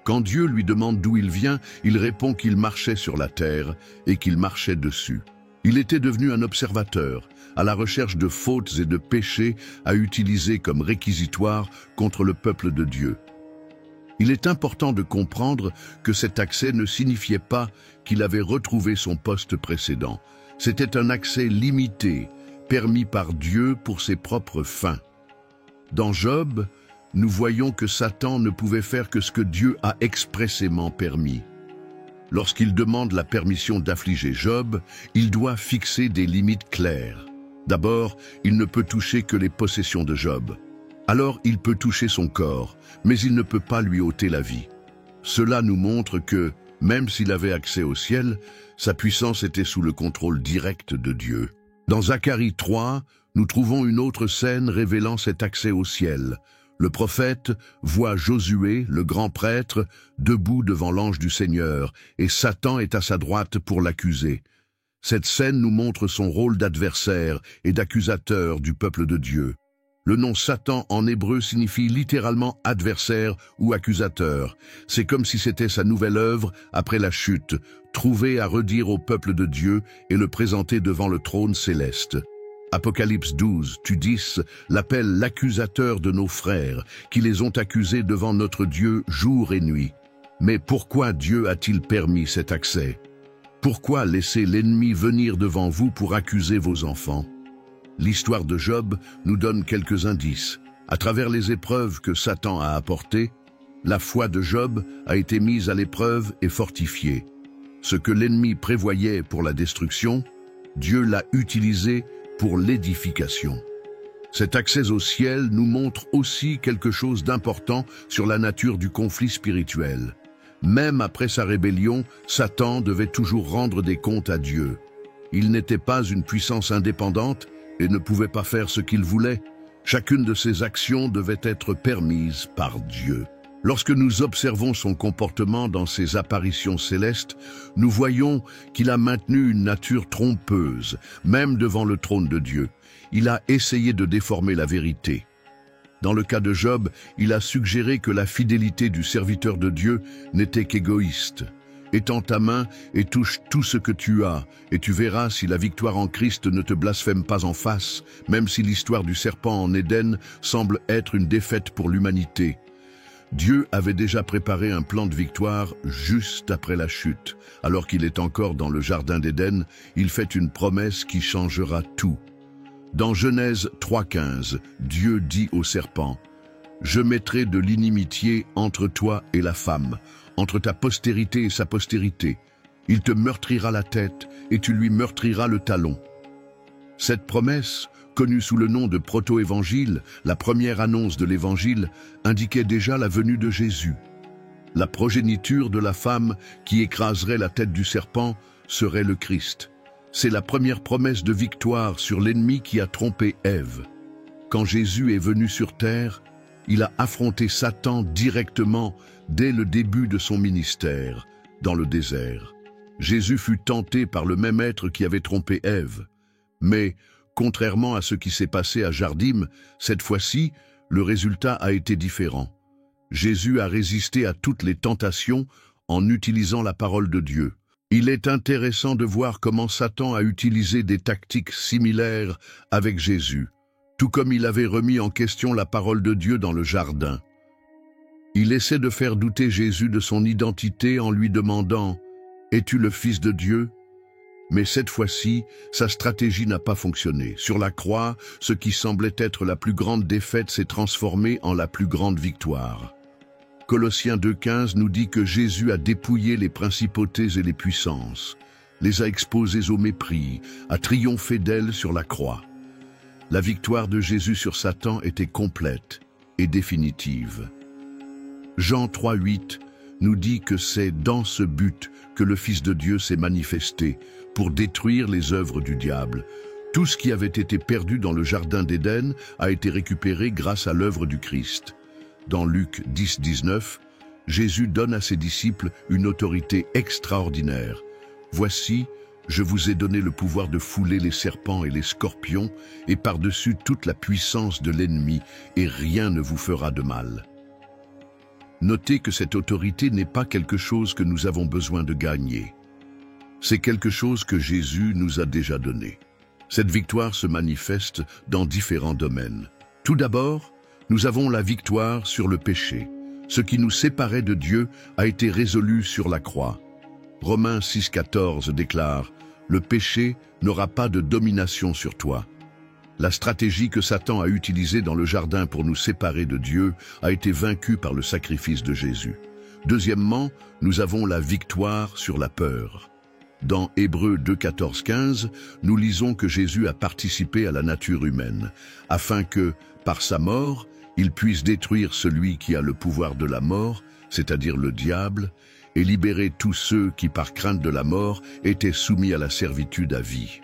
Quand Dieu lui demande d'où il vient, il répond qu'il marchait sur la terre et qu'il marchait dessus. Il était devenu un observateur, à la recherche de fautes et de péchés à utiliser comme réquisitoire contre le peuple de Dieu. Il est important de comprendre que cet accès ne signifiait pas qu'il avait retrouvé son poste précédent. C'était un accès limité, permis par Dieu pour ses propres fins. Dans Job, nous voyons que Satan ne pouvait faire que ce que Dieu a expressément permis. Lorsqu'il demande la permission d'affliger Job, il doit fixer des limites claires. D'abord, il ne peut toucher que les possessions de Job. Alors il peut toucher son corps, mais il ne peut pas lui ôter la vie. Cela nous montre que, même s'il avait accès au ciel, sa puissance était sous le contrôle direct de Dieu. Dans Zacharie 3, nous trouvons une autre scène révélant cet accès au ciel. Le prophète voit Josué, le grand prêtre, debout devant l'ange du Seigneur, et Satan est à sa droite pour l'accuser. Cette scène nous montre son rôle d'adversaire et d'accusateur du peuple de Dieu. Le nom Satan en hébreu signifie littéralement adversaire ou accusateur. C'est comme si c'était sa nouvelle œuvre après la chute, trouvée à redire au peuple de Dieu et le présenter devant le trône céleste. Apocalypse 12, tu 10, l'appelle l'accusateur de nos frères, qui les ont accusés devant notre Dieu jour et nuit. Mais pourquoi Dieu a-t-il permis cet accès? Pourquoi laisser l'ennemi venir devant vous pour accuser vos enfants? L'histoire de Job nous donne quelques indices. À travers les épreuves que Satan a apportées, la foi de Job a été mise à l'épreuve et fortifiée. Ce que l'ennemi prévoyait pour la destruction, Dieu l'a utilisé pour l'édification. Cet accès au ciel nous montre aussi quelque chose d'important sur la nature du conflit spirituel. Même après sa rébellion, Satan devait toujours rendre des comptes à Dieu. Il n'était pas une puissance indépendante et ne pouvait pas faire ce qu'il voulait. Chacune de ses actions devait être permise par Dieu. Lorsque nous observons son comportement dans ses apparitions célestes, nous voyons qu'il a maintenu une nature trompeuse, même devant le trône de Dieu. Il a essayé de déformer la vérité. Dans le cas de Job, il a suggéré que la fidélité du serviteur de Dieu n'était qu'égoïste. Étends ta main et touche tout ce que tu as, et tu verras si la victoire en Christ ne te blasphème pas en face, même si l'histoire du serpent en Éden semble être une défaite pour l'humanité. Dieu avait déjà préparé un plan de victoire juste après la chute. Alors qu'il est encore dans le jardin d'Éden, il fait une promesse qui changera tout. Dans Genèse 3,15, Dieu dit au serpent, « Je mettrai de l'inimitié entre toi et la femme, entre ta postérité et sa postérité. Il te meurtrira la tête et tu lui meurtriras le talon. » Cette promesse, connue sous le nom de proto-évangile, la première annonce de l'évangile, indiquait déjà la venue de Jésus. La progéniture de la femme qui écraserait la tête du serpent serait le Christ. C'est la première promesse de victoire sur l'ennemi qui a trompé Ève. Quand Jésus est venu sur terre, il a affronté Satan directement dès le début de son ministère, dans le désert. Jésus fut tenté par le même être qui avait trompé Ève. Mais, contrairement à ce qui s'est passé à Jardim, cette fois-ci, le résultat a été différent. Jésus a résisté à toutes les tentations en utilisant la parole de Dieu. Il est intéressant de voir comment Satan a utilisé des tactiques similaires avec Jésus, tout comme il avait remis en question la parole de Dieu dans le jardin. Il essaie de faire douter Jésus de son identité en lui demandant « Es-tu le Fils de Dieu ?» Mais cette fois-ci, sa stratégie n'a pas fonctionné. Sur la croix, ce qui semblait être la plus grande défaite s'est transformé en la plus grande victoire. Colossiens 2,15 nous dit que Jésus a dépouillé les principautés et les puissances, les a exposées au mépris, a triomphé d'elles sur la croix. La victoire de Jésus sur Satan était complète et définitive. Jean 3,8 nous dit que c'est dans ce but que le Fils de Dieu s'est manifesté, pour détruire les œuvres du diable. Tout ce qui avait été perdu dans le jardin d'Éden a été récupéré grâce à l'œuvre du Christ. Dans Luc 10,19, Jésus donne à ses disciples une autorité extraordinaire. « Voici, je vous ai donné le pouvoir de fouler les serpents et les scorpions, et par-dessus toute la puissance de l'ennemi, et rien ne vous fera de mal. » Notez que cette autorité n'est pas quelque chose que nous avons besoin de gagner. C'est quelque chose que Jésus nous a déjà donné. Cette victoire se manifeste dans différents domaines. Tout d'abord, nous avons la victoire sur le péché. Ce qui nous séparait de Dieu a été résolu sur la croix. Romains 6,14 déclare « Le péché n'aura pas de domination sur toi ». La stratégie que Satan a utilisée dans le jardin pour nous séparer de Dieu a été vaincue par le sacrifice de Jésus. Deuxièmement, nous avons la victoire sur la peur. Dans Hébreux 2,14-15, nous lisons que Jésus a participé à la nature humaine, afin que, par sa mort, il puisse détruire celui qui a le pouvoir de la mort, c'est-à-dire le diable, et libérer tous ceux qui, par crainte de la mort, étaient soumis à la servitude à vie.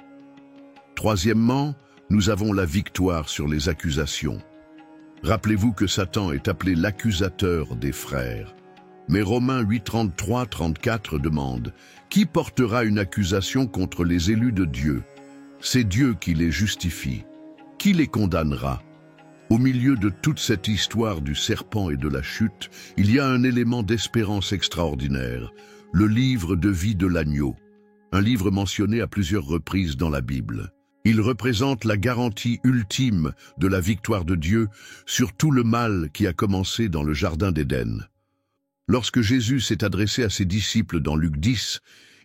Troisièmement, nous avons la victoire sur les accusations. Rappelez-vous que Satan est appelé l'accusateur des frères. Mais Romains 8,33-34 demande « Qui portera une accusation contre les élus de Dieu? C'est Dieu qui les justifie. Qui les condamnera ?» Au milieu de toute cette histoire du serpent et de la chute, il y a un élément d'espérance extraordinaire, le livre de vie de l'agneau, un livre mentionné à plusieurs reprises dans la Bible. Il représente la garantie ultime de la victoire de Dieu sur tout le mal qui a commencé dans le Jardin d'Éden. Lorsque Jésus s'est adressé à ses disciples dans Luc 10,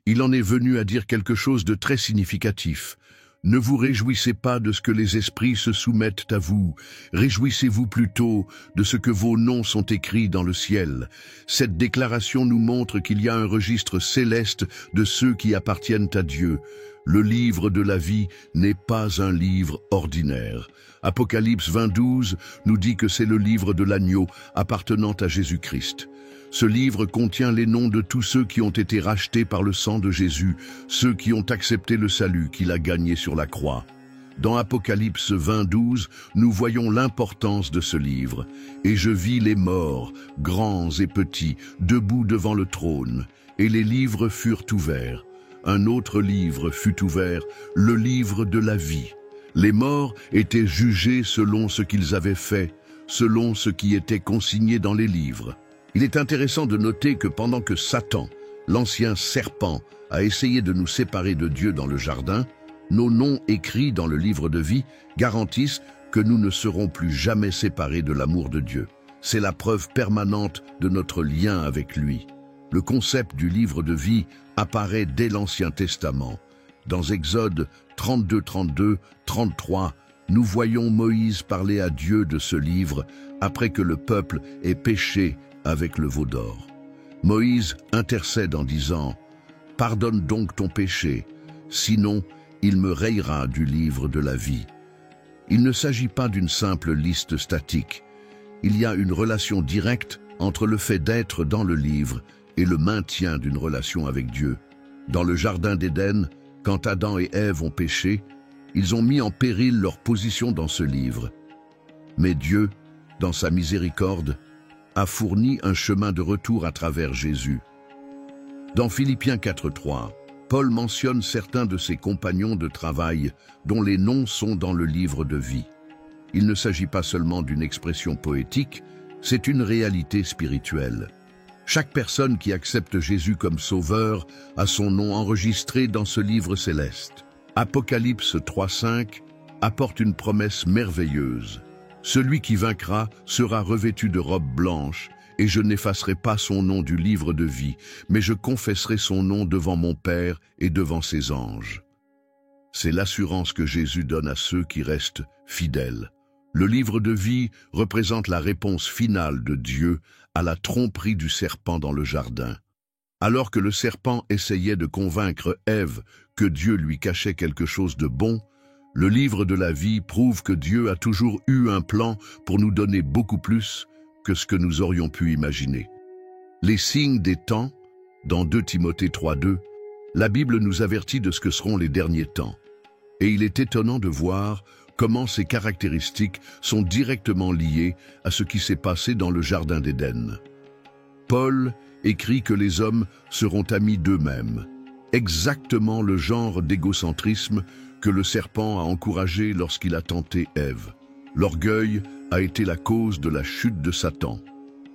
il en est venu à dire quelque chose de très significatif. « Ne vous réjouissez pas de ce que les esprits se soumettent à vous, réjouissez-vous plutôt de ce que vos noms sont écrits dans le ciel. » Cette déclaration nous montre qu'il y a un registre céleste de ceux qui appartiennent à Dieu. Le livre de la vie n'est pas un livre ordinaire. Apocalypse 20,12 nous dit que c'est le livre de l'agneau appartenant à Jésus-Christ. Ce livre contient les noms de tous ceux qui ont été rachetés par le sang de Jésus, ceux qui ont accepté le salut qu'il a gagné sur la croix. Dans Apocalypse 20,12, nous voyons l'importance de ce livre. « Et je vis les morts, grands et petits, debout devant le trône, et les livres furent ouverts. Un autre livre fut ouvert, le livre de la vie. Les morts étaient jugés selon ce qu'ils avaient fait, selon ce qui était consigné dans les livres. » Il est intéressant de noter que pendant que Satan, l'ancien serpent, a essayé de nous séparer de Dieu dans le jardin, nos noms écrits dans le livre de vie garantissent que nous ne serons plus jamais séparés de l'amour de Dieu. C'est la preuve permanente de notre lien avec lui. Le concept du livre de vie apparaît dès l'Ancien Testament. Dans Exode 32, 33, nous voyons Moïse parler à Dieu de ce livre après que le peuple ait péché avec le veau d'or. Moïse intercède en disant « Pardonne donc ton péché, sinon il me rayera du livre de la vie. » Il ne s'agit pas d'une simple liste statique. Il y a une relation directe entre le fait d'être dans le livre et le maintien d'une relation avec Dieu. Dans le Jardin d'Éden, quand Adam et Ève ont péché, ils ont mis en péril leur position dans ce livre. Mais Dieu, dans sa miséricorde, a fourni un chemin de retour à travers Jésus. Dans Philippiens 4,3, Paul mentionne certains de ses compagnons de travail dont les noms sont dans le livre de vie. Il ne s'agit pas seulement d'une expression poétique, c'est une réalité spirituelle. Chaque personne qui accepte Jésus comme sauveur a son nom enregistré dans ce livre céleste. Apocalypse 3,5 apporte une promesse merveilleuse. Celui qui vaincra sera revêtu de robe blanche, et je n'effacerai pas son nom du livre de vie, mais je confesserai son nom devant mon Père et devant ses anges. C'est l'assurance que Jésus donne à ceux qui restent fidèles. Le livre de vie représente la réponse finale de Dieu à la tromperie du serpent dans le jardin. Alors que le serpent essayait de convaincre Ève que Dieu lui cachait quelque chose de bon, le livre de la vie prouve que Dieu a toujours eu un plan pour nous donner beaucoup plus que ce que nous aurions pu imaginer. Les signes des temps, dans 2 Timothée 3,2, la Bible nous avertit de ce que seront les derniers temps. Et il est étonnant de voir comment ces caractéristiques sont directement liées à ce qui s'est passé dans le Jardin d'Éden. Paul écrit que les hommes seront amis d'eux-mêmes, exactement le genre d'égocentrisme que le serpent a encouragé lorsqu'il a tenté Ève. L'orgueil a été la cause de la chute de Satan.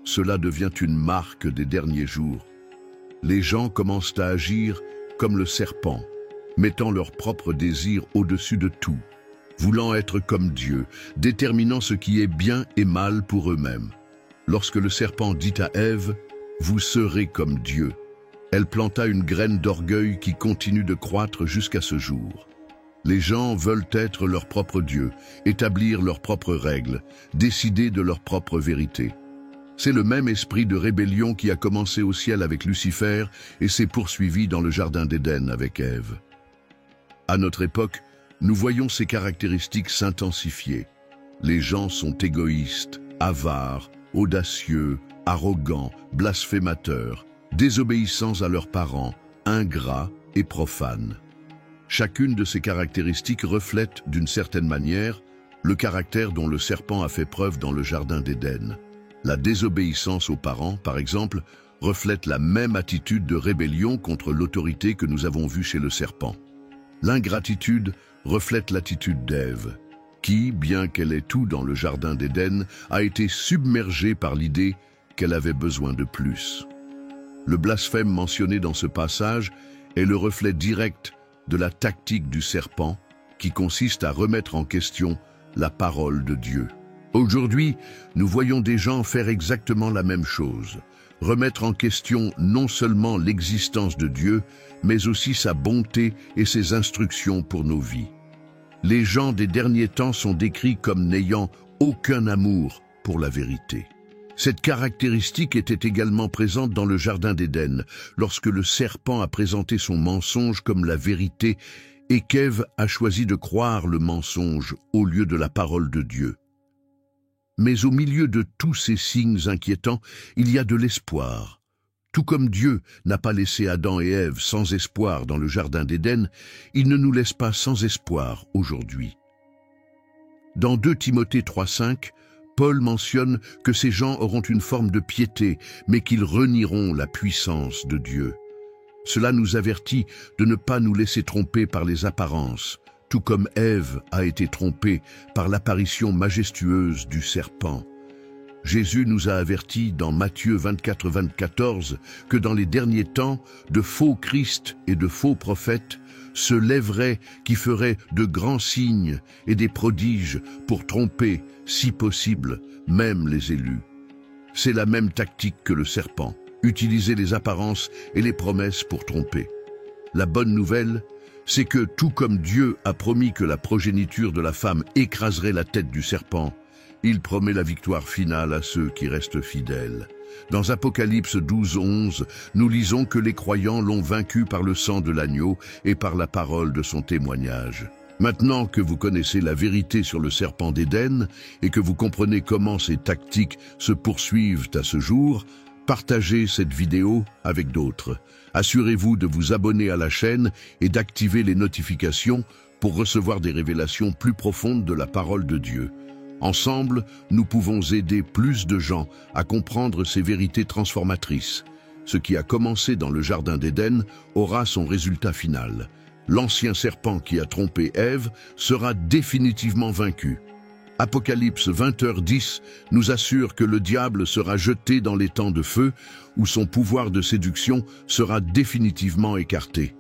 Cela devient une marque des derniers jours. Les gens commencent à agir comme le serpent, mettant leurs propres désirs au-dessus de tout, voulant être comme Dieu, déterminant ce qui est bien et mal pour eux-mêmes. Lorsque le serpent dit à Ève « Vous serez comme Dieu », elle planta une graine d'orgueil qui continue de croître jusqu'à ce jour. Les gens veulent être leur propre Dieu, établir leurs propres règles, décider de leur propre vérité. C'est le même esprit de rébellion qui a commencé au ciel avec Lucifer et s'est poursuivi dans le jardin d'Éden avec Ève. À notre époque, nous voyons ces caractéristiques s'intensifier. Les gens sont égoïstes, avares, audacieux, arrogants, blasphémateurs, désobéissants à leurs parents, ingrats et profanes. Chacune de ces caractéristiques reflète, d'une certaine manière, le caractère dont le serpent a fait preuve dans le jardin d'Éden. La désobéissance aux parents, par exemple, reflète la même attitude de rébellion contre l'autorité que nous avons vue chez le serpent. L'ingratitude reflète l'attitude d'Ève, qui, bien qu'elle ait tout dans le jardin d'Éden, a été submergée par l'idée qu'elle avait besoin de plus. Le blasphème mentionné dans ce passage est le reflet direct de la tactique du serpent qui consiste à remettre en question la parole de Dieu. Aujourd'hui, nous voyons des gens faire exactement la même chose, remettre en question non seulement l'existence de Dieu, mais aussi sa bonté et ses instructions pour nos vies. Les gens des derniers temps sont décrits comme n'ayant aucun amour pour la vérité. Cette caractéristique était également présente dans le jardin d'Éden, lorsque le serpent a présenté son mensonge comme la vérité et qu'Ève a choisi de croire le mensonge au lieu de la parole de Dieu. Mais au milieu de tous ces signes inquiétants, il y a de l'espoir. Tout comme Dieu n'a pas laissé Adam et Ève sans espoir dans le jardin d'Éden, il ne nous laisse pas sans espoir aujourd'hui. Dans 2 Timothée 3,5, Paul mentionne que ces gens auront une forme de piété, mais qu'ils renieront la puissance de Dieu. Cela nous avertit de ne pas nous laisser tromper par les apparences, tout comme Ève a été trompée par l'apparition majestueuse du serpent. Jésus nous a avertis dans Matthieu 24-14 que dans les derniers temps, de faux Christ et de faux prophètes se lèveraient qui feraient de grands signes et des prodiges pour tromper, si possible, même les élus. C'est la même tactique que le serpent, utiliser les apparences et les promesses pour tromper. La bonne nouvelle, c'est que tout comme Dieu a promis que la progéniture de la femme écraserait la tête du serpent, il promet la victoire finale à ceux qui restent fidèles. Dans Apocalypse 12:11, nous lisons que les croyants l'ont vaincu par le sang de l'agneau et par la parole de son témoignage. Maintenant que vous connaissez la vérité sur le serpent d'Éden et que vous comprenez comment ces tactiques se poursuivent à ce jour, partagez cette vidéo avec d'autres. Assurez-vous de vous abonner à la chaîne et d'activer les notifications pour recevoir des révélations plus profondes de la parole de Dieu. Ensemble, nous pouvons aider plus de gens à comprendre ces vérités transformatrices. Ce qui a commencé dans le jardin d'Éden aura son résultat final. L'ancien serpent qui a trompé Ève sera définitivement vaincu. Apocalypse 20h10 nous assure que le diable sera jeté dans les temps de feu, où son pouvoir de séduction sera définitivement écarté.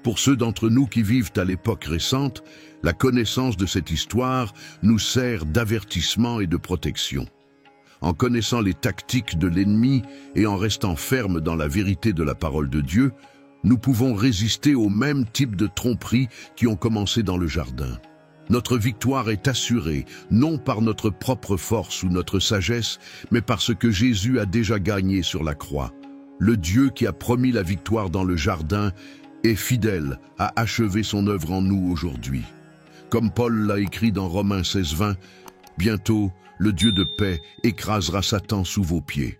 Pour ceux d'entre nous qui vivent à l'époque récente, la connaissance de cette histoire nous sert d'avertissement et de protection. En connaissant les tactiques de l'ennemi et en restant fermes dans la vérité de la parole de Dieu, nous pouvons résister au même type de tromperies qui ont commencé dans le jardin. Notre victoire est assurée, non par notre propre force ou notre sagesse, mais parce que Jésus a déjà gagné sur la croix. Le Dieu qui a promis la victoire dans le jardin est fidèle à achever son œuvre en nous aujourd'hui. Comme Paul l'a écrit dans Romains 16:20, « Bientôt, le Dieu de paix écrasera Satan sous vos pieds. »